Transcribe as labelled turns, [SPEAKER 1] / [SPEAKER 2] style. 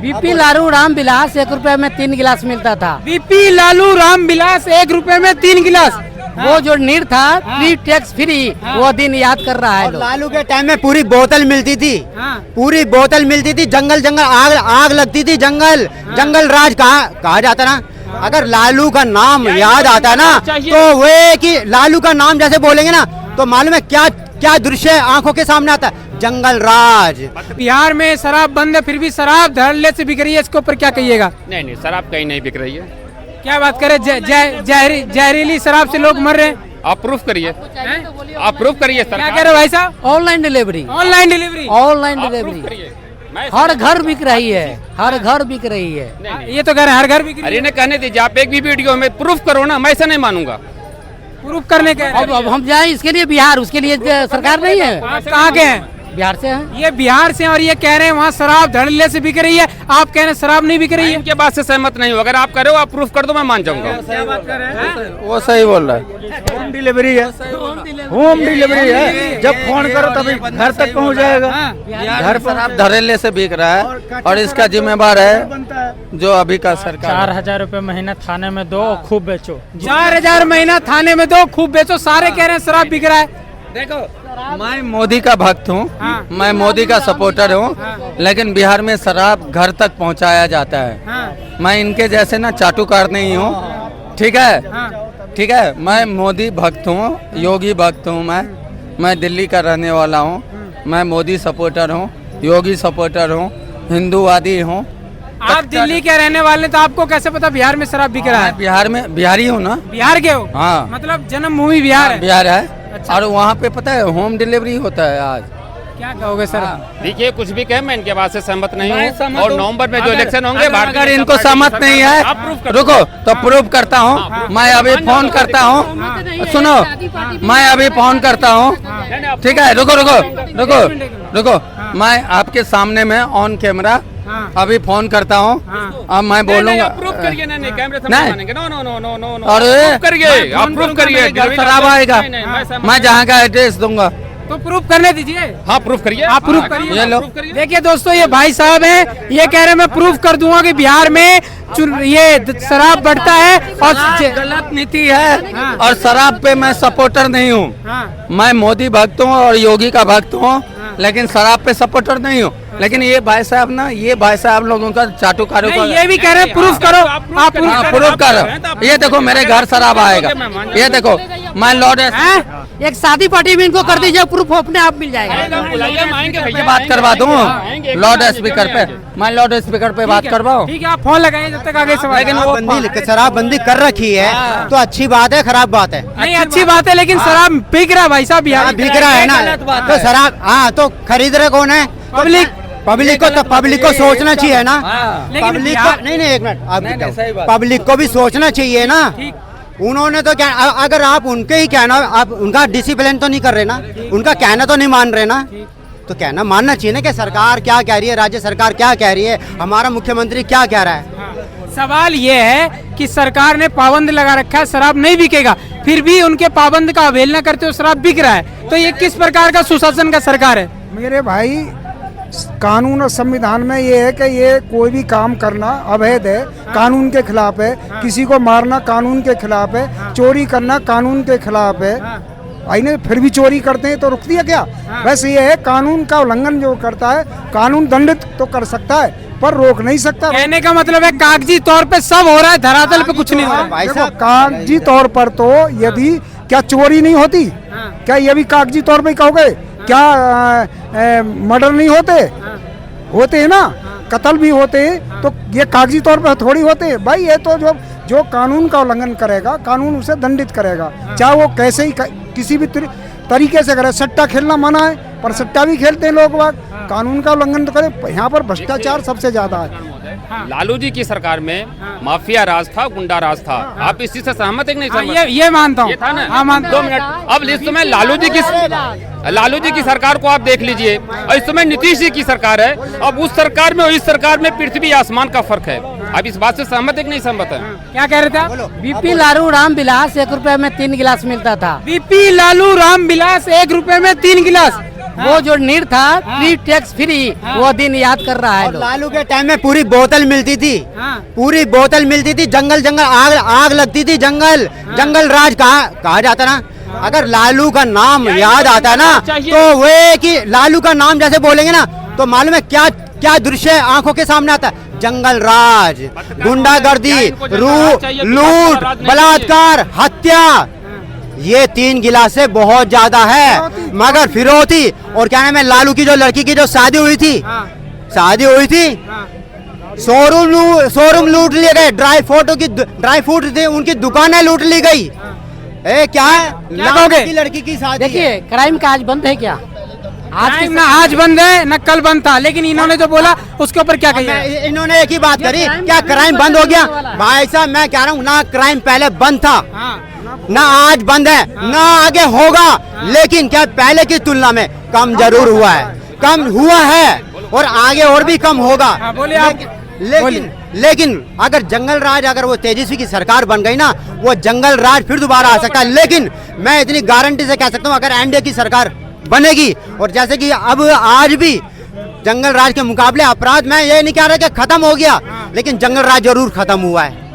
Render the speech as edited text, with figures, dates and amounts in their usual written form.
[SPEAKER 1] BP Lalu Ram Vilas 1 रुपए में 3 गिलास मिलता था।
[SPEAKER 2] बीपी लालू राम विलास 1 रुपए में 3 गिलास।
[SPEAKER 1] वो जो नीड था फ्री टैक्स फ्री, वो दिन याद कर रहा है लोग।
[SPEAKER 3] लालू के टाइम में पूरी बोतल मिलती थी,
[SPEAKER 2] हाँ।
[SPEAKER 3] पूरी बोतल मिलती थी, जंगल जंगल आग लगती थी, जंगल राज कहा जाता ना। अगर लालू का नाम याद आता ना तो वे कि लालू का नाम जैसे बोलेंगे ना तो मालूम है क्या क्या दृश्य आंखों के सामने आता है, जंगल राज।
[SPEAKER 2] बिहार में शराब बंद है, फिर भी शराब धड़ल्ले से बिक रही है, इसके ऊपर क्या कहिएगा?
[SPEAKER 4] नहीं शराब कहीं नहीं बिक रही है।
[SPEAKER 2] क्या बात करें, जहरीली शराब से लोग मर रहे हैं।
[SPEAKER 4] आप प्रूफ करिए, आप प्रूफ करिए।
[SPEAKER 2] क्या कह रहे भाई साहब?
[SPEAKER 1] Online delivery,
[SPEAKER 2] online delivery,
[SPEAKER 1] online delivery हर घर बिक रही है, हर घर बिक रही है।
[SPEAKER 2] ये तो कह रहे हैं हर घर बिक रही है।
[SPEAKER 4] अरे ने कहने दीजिए, आप एक भी वीडियो में प्रूफ करो ना, मैं ऐसा नहीं मानूंगा।
[SPEAKER 2] प्रूफ करने के
[SPEAKER 1] अब हम जाए इसके लिए बिहार, उसके लिए सरकार नहीं है।
[SPEAKER 2] आप कहाँ के हैं?
[SPEAKER 1] बिहार से हैं।
[SPEAKER 2] ये बिहार से, और ये कह रहे हैं वहाँ शराब धड़ल्ले से बिक रही है, आप कह रहे हैं शराब नहीं बिक रही है।
[SPEAKER 4] इनके बात से सहमत नहीं हो, अगर आप करो आप प्रूफ कर दो, मैं मान जाऊंगा।
[SPEAKER 2] क्या बात कर रहे हैं?
[SPEAKER 5] वो सही बोल रहा है। होम डिलीवरी है, होम डिलीवरी है। जब फोन करो तभी घर तक पहुंच जाएगा। घर पर आप धड़ल्ले से बिक रहा है और इसका जिम्मेवार है जो अभी का सरकार।
[SPEAKER 6] 4,000 रुपए महीना थाने में दो, खूब बेचो।
[SPEAKER 2] 4,000 महीना थाने में दो, खूब बेचो। सारे कह रहे हैं शराब बिक रहा है।
[SPEAKER 5] देखो, मैं मोदी का भक्त हूँ,
[SPEAKER 2] हाँ।
[SPEAKER 5] मैं मोदी का सपोर्टर हूँ, लेकिन बिहार में शराब घर तक पहुँचाया जाता है।
[SPEAKER 2] हाँ।
[SPEAKER 5] मैं इनके जैसे ना चाटुकार नहीं हूँ, ठीक है?
[SPEAKER 2] हाँ।
[SPEAKER 5] ठीक है, मैं मोदी भक्त हूँ, योगी भक्त हूँ। मैं दिल्ली का रहने वाला हूँ, मैं मोदी सपोर्टर हूँ, योगी सपोर्टर हूँ, हिंदूवादी हूँ।
[SPEAKER 2] आप दिल्ली के रहने वाले, तो आपको कैसे पता बिहार में शराब बिक रहा है?
[SPEAKER 5] बिहार में बिहारी हूँ ना।
[SPEAKER 2] बिहार के हो?
[SPEAKER 5] हाँ।
[SPEAKER 2] मतलब जन्मभूमि बिहार है।
[SPEAKER 5] बिहार है।
[SPEAKER 2] अच्छा।
[SPEAKER 5] और वहाँ पे पता है होम डिलीवरी होता है आज।
[SPEAKER 2] क्या कहोगे सर?
[SPEAKER 4] देखिए, कुछ भी कहे, मैं इनके बात से सहमत नहीं
[SPEAKER 5] मैं
[SPEAKER 4] हूँ।
[SPEAKER 5] सहमत
[SPEAKER 4] और
[SPEAKER 5] हूँ।
[SPEAKER 4] नवंबर में जो इलेक्शन होंगे,
[SPEAKER 5] अगर इनको सहमत नहीं है, रुको तो प्रूव करता हूँ। मैं अभी फोन करता हूँ, सुनो, मैं अभी फोन करता हूँ, ठीक है? रुको रुको रुको रुको, मैं आपके सामने में ऑन कैमरा अभी फोन करता हूँ। अब मैं बोलूँगा,
[SPEAKER 4] प्रूफ करिए। नहीं कैमरे से
[SPEAKER 5] नहीं।
[SPEAKER 4] मानेंगे। No no no no no no,
[SPEAKER 5] अरे
[SPEAKER 4] प्रूफ करिए, आप प्रूफ करिए।
[SPEAKER 5] शराब आएगा, मैं जहाँ का एड्रेस दूंगा।
[SPEAKER 2] तो प्रूफ करने दीजिए।
[SPEAKER 4] हाँ प्रूफ करिए,
[SPEAKER 2] आप प्रूफ करिए।
[SPEAKER 5] ये लो।
[SPEAKER 2] देखिए दोस्तों, ये भाई साहब हैं, ये कह रहे हैं मैं प्रूफ कर दूंगा कि बिहार में ये शराब बढ़ता है और
[SPEAKER 5] गलत नीति है।
[SPEAKER 2] हाँ।
[SPEAKER 5] और शराब पे मैं सपोर्टर नहीं हूँ।
[SPEAKER 2] हाँ।
[SPEAKER 5] मैं मोदी भक्त हूँ और योगी का भक्त हूँ, लेकिन शराब पे सपोर्टर नहीं हूँ। लेकिन ये भाई साहब ना, ये भाई साहब लोगों का चाटुकारों का,
[SPEAKER 2] ये भी कह रहे हैं प्रूफ करो। आप
[SPEAKER 5] प्रूफ करो। ये देखो मेरे घर शराब आएगा, ये देखो मैं लॉर्ड
[SPEAKER 1] एक शादी पार्टी में इनको कर दीजिए, प्रूफ अपने आप मिल जाएगा।
[SPEAKER 5] ये बात करवा दूँ लॉर्ड स्पीकर पे, मैं लॉर्ड स्पीकर पे बात करवाऊँ।
[SPEAKER 2] ठीक है, आप फोन लगाइए जब तक आगे सवाल।
[SPEAKER 3] लेकिन वो शराबबंदी कर रखी है तो अच्छी बात है, खराब बात है?
[SPEAKER 2] नहीं, अच्छी बात है, लेकिन शराब बिक रहा है भाई साहब बिहार में।
[SPEAKER 3] बिक रहा है ना, तो शराब, हाँ, तो खरीद रहे कौन है? पब्लिक को सोचना चाहिए ना।
[SPEAKER 2] लेकिन
[SPEAKER 3] पब्लिक को नहीं, एक मिनट,
[SPEAKER 5] सही
[SPEAKER 3] आप
[SPEAKER 5] बात।
[SPEAKER 3] पब्लिक को भी सोचना चाहिए ना। उन्होंने तो क्या, अगर आप उनके ही कहना, आप उनका डिसिप्लिन तो नहीं कर रहे ना, उनका कहना तो नहीं मान रहे ना, तो कहना मानना चाहिए ना कि सरकार क्या कह रही है, राज्य सरकार क्या कह रही है, हमारा मुख्यमंत्री क्या कह रहा है।
[SPEAKER 2] सवाल ये है कि सरकार ने पाबंद लगा रखा है, शराब नहीं बिकेगा, फिर भी उनके पाबंद का अवहेलना करते हुए शराब बिक रहा है, तो ये किस प्रकार का सुशासन का सरकार है?
[SPEAKER 7] मेरे भाई, कानून और संविधान में ये है कि ये कोई भी काम करना अवैध है, कानून के खिलाफ है। किसी को मारना कानून के खिलाफ है, चोरी करना कानून के खिलाफ है। आईने फिर भी चोरी करते हैं तो रुकती है क्या? बस ये है, कानून का उल्लंघन जो करता है, कानून दंडित तो कर सकता है पर रोक नहीं सकता।
[SPEAKER 2] कहने का मतलब है कागजी तौर पे सब हो रहा है, धरातल पे कुछ नहीं हो रहा है।
[SPEAKER 3] भाई
[SPEAKER 7] देखो,
[SPEAKER 3] साहब,
[SPEAKER 7] कागजी तौर पर तो यदि क्या चोरी नहीं होती, क्या ये भी कागजी तौर पे कहोगे? क्या मर्डर नहीं होते हैं ना, कत्ल भी होते हैं, तो ये कागजी तौर पर थोड़ी होते हैं भाई। ये तो जो कानून का उल्लंघन करेगा, कानून उसे दंडित करेगा, चाहे वो कैसे ही किसी भी तरीके से करे। सट्टा खेलना मना है, पर सट्टा भी खेलते हैं लोग बाग, कानून का उल्लंघन तो करे। यहाँ पर भ्रष्टाचार सबसे ज्यादा है।
[SPEAKER 4] लालू जी की सरकार में माफिया राज था, गुंडा राज था। आप इस चीज से सहमत है कि नहीं सहमत?
[SPEAKER 2] ये मानता हूँ।
[SPEAKER 4] ये था ना?
[SPEAKER 2] हाँ, मानता
[SPEAKER 4] 2 मिनट। अब इस समय लालू जी की सरकार को आप देख लीजिए, और इस समय नीतीश जी की सरकार है। अब उस सरकार में और इस सरकार में पृथ्वी आसमान का फर्क है। अब इस बात से सहमत है कि नहीं सहमत है?
[SPEAKER 2] क्या कह रहे थे आप?
[SPEAKER 1] बीपी लालू राम विलास 1 रुपए में 3 गिलास मिलता था।
[SPEAKER 2] बीपी लालू राम विलास 1 रुपए में 3 गिलास।
[SPEAKER 1] वो जो नीड था फ्री टैक्स फ्री, वो दिन याद कर रहा है
[SPEAKER 3] और
[SPEAKER 1] लोग।
[SPEAKER 3] लालू के टाइम में पूरी बोतल मिलती थी,
[SPEAKER 2] हाँ।
[SPEAKER 3] पूरी बोतल मिलती थी, जंगल जंगल आग आग लगती थी, जंगल जंगल राज कहा जाता ना। अगर लालू का नाम याद आता ना तो वे कि लालू का नाम जैसे बोलेंगे ना तो मालूम है क्या क्या दृश्य आंखों के सामने आता है। जंगल राज, गुंडागर्दी, लूट, बलात्कार, हत्या, ये 3 गिलासे बहुत ज्यादा है। मगर फिरौती और क्या नाम है, लालू की जो लड़की की जो शादी हुई थी, शोरूम लूट लिए गए, ड्राई फ्रूट थे उनकी दुकानें लूट ली गई। क्या है, लालू की लड़की की शादी।
[SPEAKER 1] देखिए क्राइम का आज बंद है क्या?
[SPEAKER 2] आज ना आज बंद है ना कल बंद था, लेकिन इन्होंने जो बोला उसके ऊपर क्या कहिए?
[SPEAKER 3] इन्होंने एक ही बात करी, क्या क्राइम बंद हो गया? भाई साहब मैं कह रहा हूँ ना, क्राइम पहले बंद था, ना आज बंद है, ना आगे होगा, लेकिन क्या पहले की तुलना में कम जरूर हुआ है, कम हुआ है और आगे और भी कम होगा।
[SPEAKER 2] बोलिए आप।
[SPEAKER 3] लेकिन अगर जंगल राज, अगर वो तेजस्वी की सरकार बन गई ना, वो जंगल राज फिर दोबारा आ सकता है। लेकिन मैं इतनी गारंटी से कह सकता हूँ, अगर एनडीए की सरकार बनेगी और जैसे कि अब आज भी जंगल राज के मुकाबले अपराध, मैं ये नहीं कह रहा कि खत्म हो गया, लेकिन जंगल राज जरूर खत्म हुआ है।